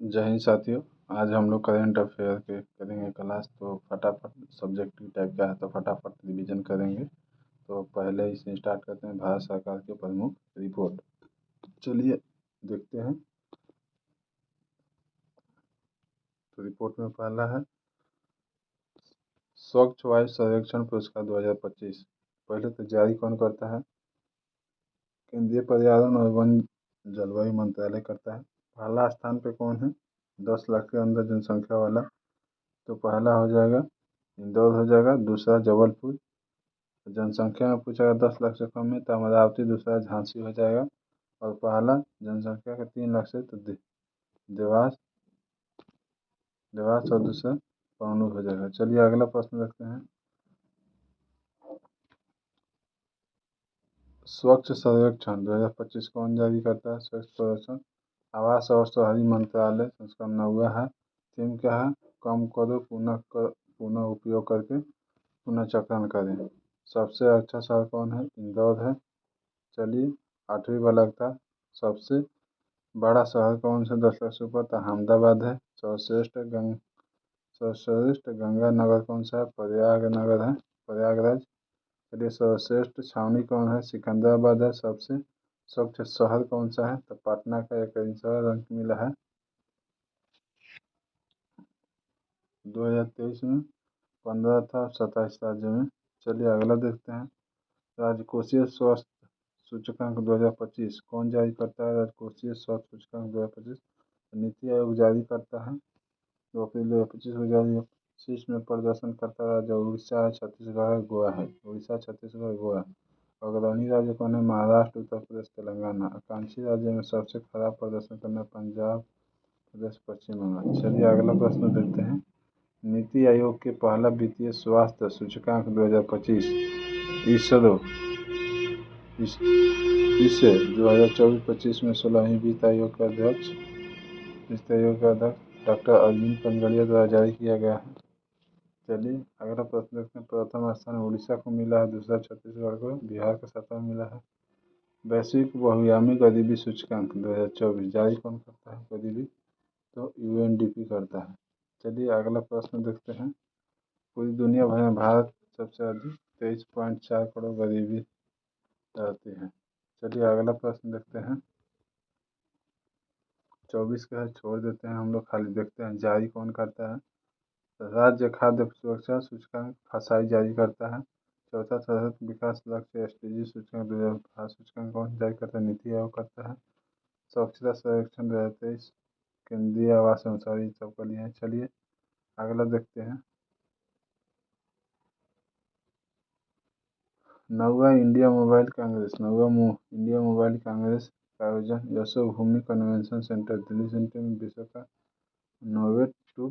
जय हिंद साथियों। आज हम लोग करेंट अफेयर के करेंगे क्लास। तो फटाफट सब्जेक्टिव टाइप का है तो फटाफट रिवीजन करेंगे। तो पहले इसे स्टार्ट करते हैं भारत सरकार के प्रमुख रिपोर्ट। चलिए देखते हैं। तो रिपोर्ट में पहला है स्वच्छ वायु सर्वेक्षण पुरस्कार 2025। पहले तो जारी कौन करता है? केंद्रीय पर्यावरण और वन जलवायु मंत्रालय करता है। पहला स्थान पे कौन है 10 लाख के अंदर जनसंख्या वाला? तो पहला हो जाएगा इंदौर हो जाएगा, दूसरा जबलपुर। जनसंख्या में पूछा गया 10 लाख से कम में तो अमरावती, दूसरा झांसी हो जाएगा। और पहला जनसंख्या का 3 लाख से तो देवास देवास और दूसरा पाउनू हो जाएगा। चलिए अगला प्रश्न रखते हैं। स्वच्छ सर्वेक्षण 2025 कौन जारी करता है? स्वच्छ सर्वेक्षण आवास और शहरी मंत्रालय, संस्करण 9 है। थीम क्या है? कम करो, पुनः उपयोग करके पुनः चक्रण करें। सबसे अच्छा शहर कौन है? इंदौर है। चलिए 8वीं वाला था सबसे बड़ा शहर कौन सा 10 लाख से ऊपर? तो अहमदाबाद है। सर्वश्रेष्ठ गंगा नगर कौन सा है? प्रयागनगर है, प्रयागराज। चलिए सर्वश्रेष्ठ छावनी कौन है? सिकंदराबाद है। सबसे स्वच्छ शहर कौन सा है? तो पटना का एक शहर अंक मिला है 2023 में। 15 था 27 राज्य में। चलिए अगला देखते हैं। राजकोषीय स्वास्थ्य सूचकांक 2025 कौन जारी करता है? राजकोषीय स्वास्थ्य सूचकांक 2025 नीति आयोग जारी करता है। 2 अप्रैल 2025 को जारी। शीर्ष में प्रदर्शन करता राज्य उड़ीसा है, छत्तीसगढ़ है, गोवा है। उड़ीसा, छत्तीसगढ़, गोवा। अग्रणी राज्य कौन है? महाराष्ट्र, उत्तर प्रदेश, तेलंगाना। आकांक्षी राज्य में सबसे खराब प्रदर्शन करना पंजाब प्रदेश, पश्चिम बंगाल। चलिए अगला प्रश्न देखते हैं। नीति आयोग के पहला वित्तीय स्वास्थ्य सूचकांक 2025 इसरो इसे 2024-25 में 16वीं वित्त आयोग के अध्यक्ष डॉक्टर अरविंद पनगड़िया द्वारा जारी किया गया है। चलिए अगला प्रश्न देखते हैं। प्रथम स्थान उड़ीसा को मिला है, दूसरा छत्तीसगढ़ को, बिहार का 7वां मिला है। वैश्विक बहुआयामी गरीबी सूचकांक 2024 जारी कौन करता है? गरीबी तो यूएनडीपी करता है। चलिए अगला प्रश्न देखते हैं। पूरी दुनिया भर में भारत सबसे अधिक 23.4 करोड़ गरीबी रहती है। चलिए अगला प्रश्न देखते हैं। 24 का है, छोड़ देते हैं हम लोग, खाली देखते हैं जारी कौन करता है। राज्य खाद्य सुरक्षा सूचकांक फसाई जारी करता है। चौथा सतत विकास लक्ष्य एसडीजी सूचकांक 2018 सूचकांक कौन जारी करता है? नीति आयोग करता है। स्वच्छता सर्वेक्षण 2023 केंद्रीय आवास एवं शहरी सबके लिए है। चलिए अगला देखते हैं। 9वां इंडिया मोबाइल कांग्रेस का आयोजन Yashobhoomi convention centre Delhi centre में विश्व का नोवेट टू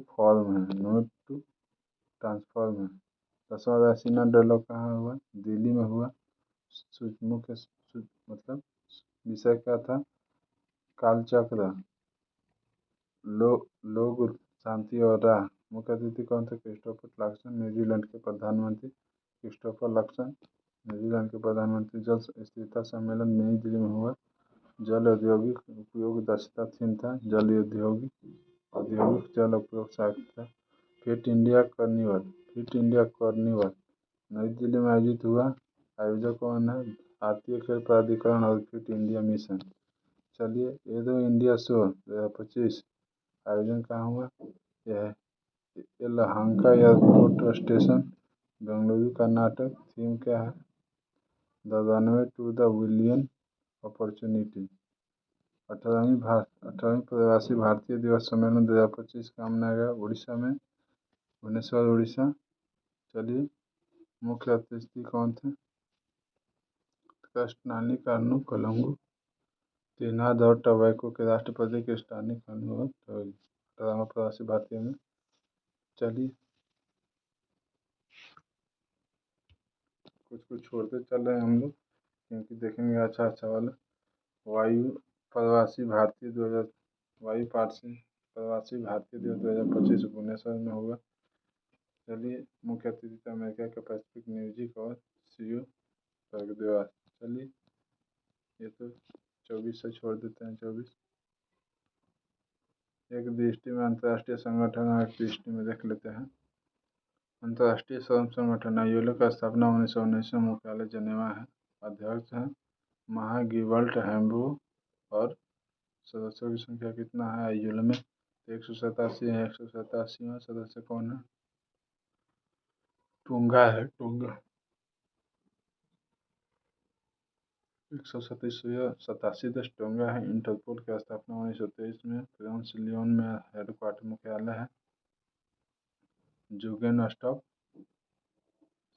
ट्रांसफॉर्म है। 10वां राष्ट्रीय डेवलप कहाँ हुआ? दिल्ली में हुआ। मुख्य मतलब विषय क्या था? कालचक्र, लोग, शांति और राह। मुख्य अतिथि कौन थे? क्रिस्टोफर लक्सन, न्यूजीलैंड के प्रधानमंत्री। क्रिस्टोफर लक्सन न्यूजीलैंड के प्रधानमंत्री। जल स्थिरता सम्मेलन नई दिल्ली में हुआ। जल औद्योगिक उपयोग दक्षता थीम था। औद्योगिक जल उपयोग सहायता था। फिट इंडिया कार्निवल नई दिल्ली में आयोजित हुआ। आयोजक कौन है? भारतीय खेल प्राधिकरण और फिट इंडिया मिशन। चलिए एरो इंडिया शो 2025 आयोजन कहाँ हुआ? यह Yelahanka airport station, Bengaluru, Karnataka. Theme क्या है? The runway to the billion opportunity. 18वीं प्रवासी भारतीय दिवस सम्मेलन 2025 का मनाया गया उड़ीसा में, भुवनेश्वर, उड़ीसा। चलिए मुख्य अतिथि कौन थे? कृष्णानी कानू कोलंबो, त्रिनाद और टोबैको के राष्ट्रपति कृष्णानी कानू और 18वां प्रवासी भारतीय में। चलिए कुछ छोड़ते चल रहे हैं हम लोग क्योंकि देखेंगे अच्छा वाला। वायु प्रवासी भारतीय 2000 वायु प्रवासी भारतीय दिवस 2025 भुवनेश्वर में हुआ। चलिए मुख्य अतिथि थे अमेरिका के पैसिफिक म्यूजिक और सीयू स्वर्गदेवास। चलिए ये तो 24 से छोड़ देते हैं। 24 एक दृष्टि में अंतर्राष्ट्रीय संगठन और एक दृष्टि में देख लेते हैं। अंतर्राष्ट्रीय श्रम संगठन ILO का स्थापना 1919 में, मुख्यालय जनेवा है। अध्यक्ष हैं महागिवल्ट हैम्बू। और सदस्यों की संख्या कितना है ILO में? 187 है। 187वां सदस्य कौन है? टोंगा है, टोंगा। 187 देश टोंगा है। इंटरपोल की स्थापना 1923 में, फ्रांस लियोन में हेडक्वार्टर मुख्यालय है। जुगेन स्टॉप।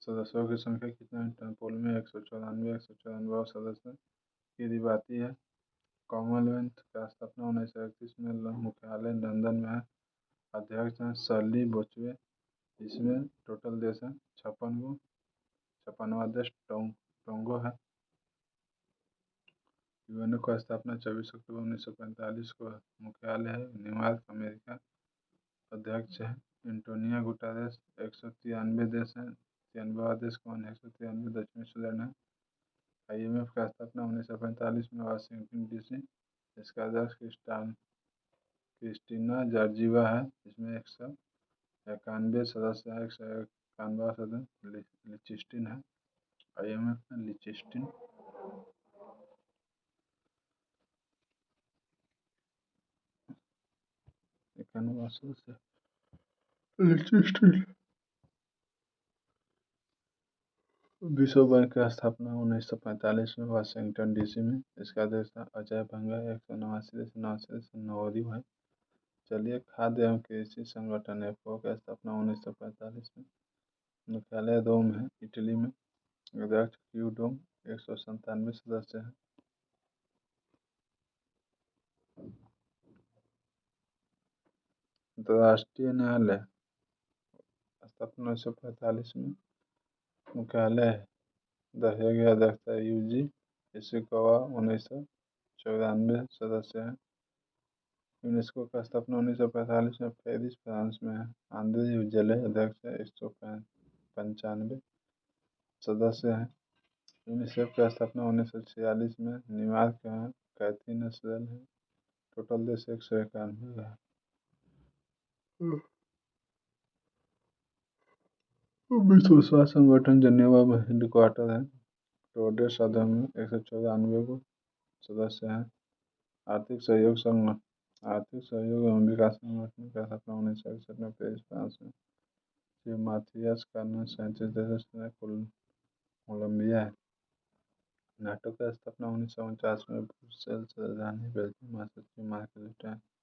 सदस्यों की संख्या कितना है इंटरपोल में? 194। 194 सदस्य किरीबाती है। कॉमनवेल्थ का स्थापना 1931 में, मुख्यालय लंदन में है। अध्यक्ष हैं सर्ली बोचवे। इसमें टोटल देश हैं 56 गो। 56वां देश टोंगो है। यूएनओ का स्थापना 24 अक्टूबर 1945 को, मुख्यालय है न्यूयॉर्क, अमेरिका। अध्यक्ष है एंटोनियो गुटेरेस। 193 देश हैं। 93वां देश कौन है? 193 दक्षिण स्वीडन है। IMF का स्थापना 1945 में, वाशिंगटन DC। इसका अध्यक्ष क्रिस्टीना जॉर्जिवा है। इसमें 191 सदस्य है। 191वां सदस्य लिechtenstein है। IMF में लिechtenstein। 91वां सदस्य लिechtenstein। विश्व बैंक की स्थापना 1945 में, वाशिंगटन DC में। इसका अध्यक्ष था अजय बंगा। 189 नवोदित है। चलिए, खाद्य एवं कृषि संगठन FAO की स्थापना 1945 में, मुख्यालय रोम है, इटली में। अध्यक्ष क्यूडोम। 197 सदस्य हैं। अंतर्राष्ट्रीय न्यायालय स्थापना 1945 में, मुख्यालय द हेग। अध्यक्षता UG इशिकावा। 1994 सदस्य हैं। यूनेस्को का स्थापना 1945 में, पेरिस फ्रांस में है। आंद्रे उजले अध्यक्ष है। 195 सदस्य हैं। यूनिसेफ की स्थापना 1946 में, न्यूयॉर्क है। कैथी नस्रेल है। टोटल देश 191 है। विश्व स्वास्थ्य संगठन जनेवा में हेडक्वार्टर है। टोडे सदन में 194 को सदस्य हैं। आर्थिक सहयोग एवं विकास संगठन का स्थापना 1961 में, पेरिस फ्रांस में। श्री माथियास कार्नर 37 देश में, कोलंबिया है। नाटो का स्थापना 1949 में, ब्रुसेल्स राजधानी बेल्जियम, महासचिव मार्क रूटे।